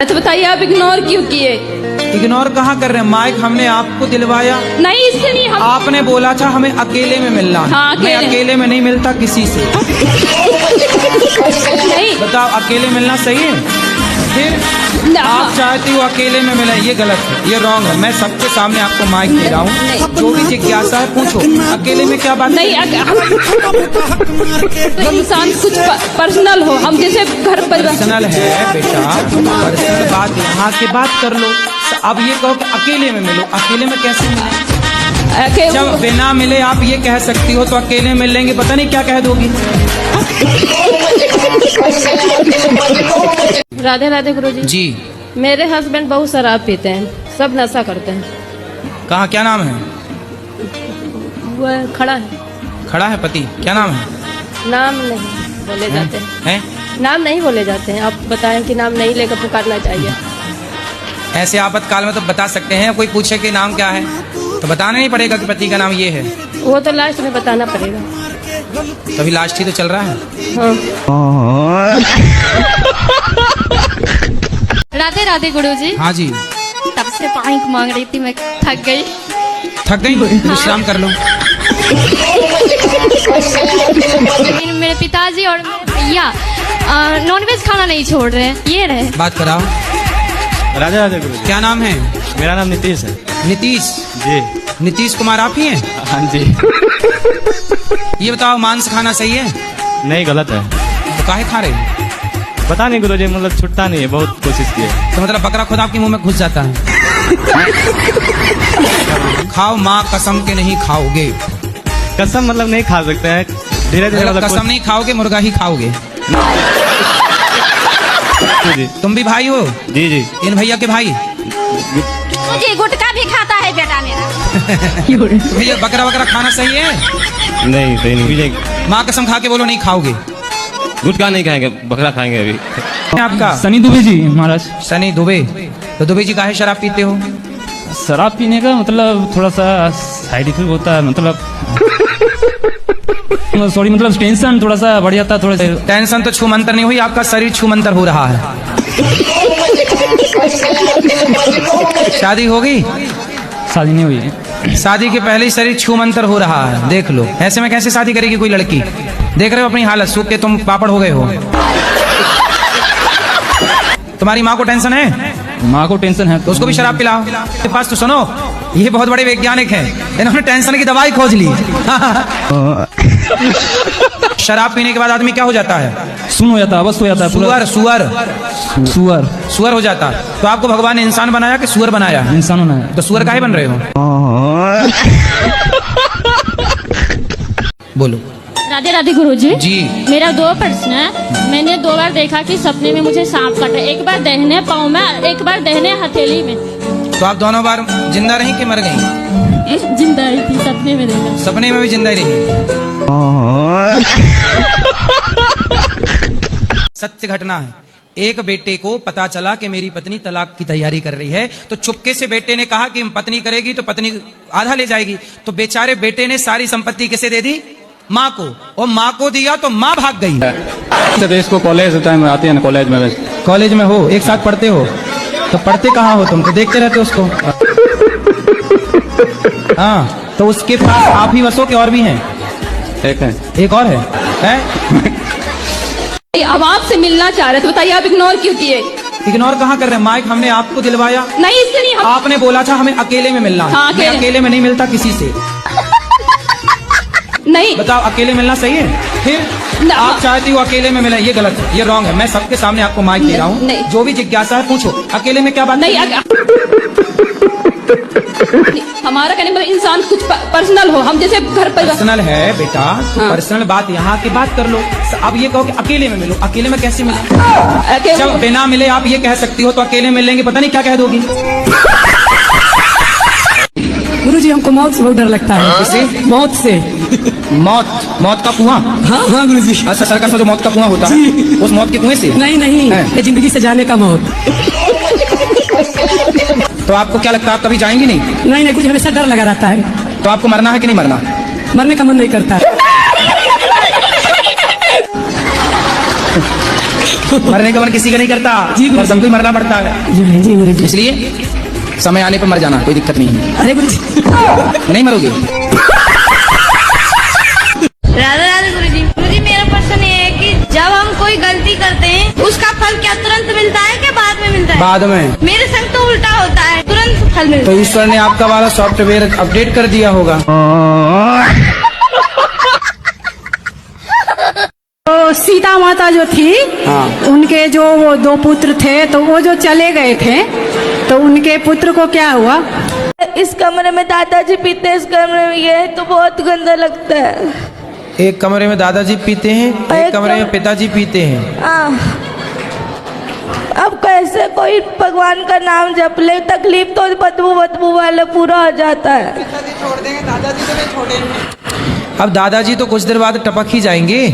अच्छा बताइए आप इग्नोर क्यों किए? इग्नोर कहाँ कर रहे हैं? माइक हमने आपको दिलवाया। नहीं इससे नहीं हम आपने बोला था हमें अकेले में मिलना है। हाँ, मैं अकेले में नहीं मिलता किसी से। नहीं बताओ अकेले मिलना सही है? फिर आप चाहती हो अकेले में मिले, ये गलत है, ये रॉन्ग है। मैं सबके सामने आपको माइक दे रहा हूँ, जो भी जिज्ञासा है पूछो। अकेले में क्या बात नहीं इंसान कुछ पर्सनल हो, हम जैसे घर पर पर्सनल है बेटा, पर्सनल बात यहाँ की बात कर लो। अब ये कहो कि अकेले में मिलो, अकेले में कैसे मिले? जब बिना मिले आप ये कह सकती हो तो अकेले मिल लेंगे पता नहीं क्या कह दोगी। राधे राधे गुरुजी। जी मेरे हस्बैंड बहुत शराब पीते हैं, सब नशा करते हैं। कहाँ, क्या नाम है? वो खड़ा है। खड़ा है पति, क्या नाम है? नाम नहीं बोले जाते हैं। नाम नहीं बोले जाते हैं। आप बताएं कि नाम नहीं लेकर पुकारना चाहिए। ऐसे आपातकाल में तो बता सकते हैं, कोई पूछे कि नाम क्या है तो बताना नहीं पड़ेगा कि पति का नाम ये है। वो तो लास्ट में बताना पड़ेगा। तभी लास्ट ही तो चल रहा है। हाँ। राधे राधे गुरुजी। हाँ जी। तब से पानी मांग रही थी, मैं थक गई। थक गई? विश्राम कर लो। लेकिन मेरे पिताजी और मेरे भैया नॉनवेज खाना नहीं छोड़ रहे हैं। ये रहे बात कराओ। राधे राधे गुरुजी। क्या नाम है? मेरा नाम नीतीश है। नीतीश जी। नीतीश कुमार आप ही हैं? हाँ जी। ये बताओ मांस खाना सही है? नहीं, गलत है। तो काहे खा रहे हो? पता नहीं गुरुजी, मतलब छुटता नहीं है, बहुत कोशिश की है। तो मतलब बकरा खुद आपके मुंह में घुस जाता है। खाओ, माँ कसम के नहीं खाओगे। कसम मतलब नहीं खा सकते हैं, धीरे धीरे मतलब कसम नहीं खाओगे, मुर्गा ही खाओगे। जी। तुम भी भाई हो? जी जी। इन भैया के भाई? जी गुटखा भी खाता है बेटा मेरा। भैया बकरा वकरा खाना सही है? नहीं सही नहीं। माँ कसम खा के बोलो नहीं खाओगे। गुटखा नहीं खाएंगे, बकरा खाएंगे अभी। आपका सनी दुबे जी महाराज। सनी दुबे। तो दुबे जी काहे शराब पीते हो? शराब पीने का मतलब थोड़ा सा साइड इफेक्ट होता है, मतलब सॉरी, मतलब टेंशन थोड़ा सा बढ़ जाता है। थोड़ा सा टेंशन तो छूमंतर नहीं हुई, आपका शरीर छूमंतर हो रहा है। शादी हो गई? शादी नहीं हुई है। शादी के पहले ही शरीर छूमंतर हो रहा है, देख लो। ऐसे में कैसे शादी करेगी कोई लड़की? देख रहे हो अपनी हालत, सूख के तुम पापड़ हो गए हो। तुम्हारी माँ को टेंशन है? माँ को टेंशन है तो उसको भी शराब पिलाओ। मेरे पास तो सुनो, ये बहुत बड़े वैज्ञानिक हैं, इन्होंने टेंशन की दवाई खोज ली। शराब पीने के बाद आदमी क्या हो जाता है? सुन हो जाता है, बस हो जाता है। सुअर सुअर सुअर सुअर हो जाता है। तो आपको भगवान ने इंसान बनाया कि सुअर बनाया? इंसान होना है। तो सुअर काहे बन रहे हो? बोलो। राधे राधे गुरुजी। जी। मेरा 2 प्रश्न है। मैंने 2 बार देखा कि सपने में मुझे सांप काटा, एक बार दाहिने पाँव में, एक बार दाहिने हथेली में। तो आप दोनों बार जिंदा रही कि मर गई? जिंदा ही थी, सपने में देखा। सपने में भी जिंदा ही रही? सत्य घटना है। एक बेटे को पता चला कि मेरी पत्नी तलाक की तैयारी कर रही है, तो चुपके से बेटे ने कहा कि पत्नी करेगी तो पत्नी आधा ले जाएगी। तो बेचारे बेटे ने सारी संपत्ति किसे दे दी? माँ को। और माँ को दिया तो माँ भाग गई। तो इसको कॉलेज टाइम आती है ना, कॉलेज में। कॉलेज में हो, एक साथ पढ़ते हो? तो पढ़ते कहाँ हो तुम? तो देखते रहते हो उसको। हाँ, तो उसके पास आप ही बसो के और भी हैं? एक है, एक और है? अब आपसे मिलना चाह रहे थे, बताइए आप इग्नोर क्यों किए? इग्नोर कहाँ कर रहे हैं? माइक हमने आपको दिलवाया। नहीं इससे नहीं हम आपने बोला था हमें अकेले में मिलना है। हाँ, मैं अकेले में नहीं मिलता किसी से। नहीं बताओ अकेले मिलना सही है? फिर आप चाहती हो अकेले में मिले, ये गलत है, ये रॉन्ग है। मैं सबके सामने आपको माइक दे रहा हूँ, जो भी जिज्ञासा है पूछो। अकेले में क्या बात? नहीं हमारा कहने मतलब इंसान कुछ पर्सनल हो, हम जैसे घर पर पर्सनल है बेटा, हाँ। पर्सनल बात यहाँ की बात कर लो। अब ये कहो कि अकेले में मिलो, अकेले में कैसे मिले? जब बिना मिले आप ये कह सकती हो तो अकेले मिल लेंगे पता नहीं क्या कह दोगी। गुरुजी हमको मौत से बहुत डर लगता है। किसे? मौत से। मौत का कुआं? हाँ हाँ गुरुजी। अच्छा, सर्कस में जो मौत का कुआं होता है, उस मौत के कुएं से? नहीं नहीं, ये जिंदगी से जाने का मौत। तो आपको क्या लगता है आप कभी जाएंगी नहीं? नहीं नहीं, कुछ हमेशा डर लगा रहता है। तो आपको मरना है कि नहीं मरना? मरने का मन नहीं करता है। मरने का मन किसी का नहीं करता, जी, पर सबको ही मरना पड़ता है। जी गुरु जी। इसलिए समय आने पर मर जाना, कोई दिक्कत नहीं है। अरे गुरु जी। नहीं मरोगे। राधा राधा गुरुजी मेरा प्रश्न ये है कि जब हम कोई गलती करते हैं उसका फल क्या तुरंत मिलता है कि बाद में मिलता है? बाद में। मेरे संग तो उल्टा होता है, तुरंत फल मिलता तो है। ईश्वर ने आपका वाला सॉफ्टवेयर अपडेट कर दिया होगा। तो सीता माता जो थी, हाँ। उनके जो वो 2 पुत्र थे, तो वो जो चले गए थे, तो उनके पुत्र को क्या हुआ? इस कमरे में दादाजी पीते हैं, इस कमरे में ये, तो बहुत गंदा लगता है। एक कमरे में दादाजी पीते हैं, एक कमरे में पिताजी पीते हैं। अब कैसे कोई भगवान का नाम जप ले, तकलीफ तो बदबू वाला पूरा हो जाता है। अब दादाजी तो कुछ देर बाद टपक ही जाएंगे।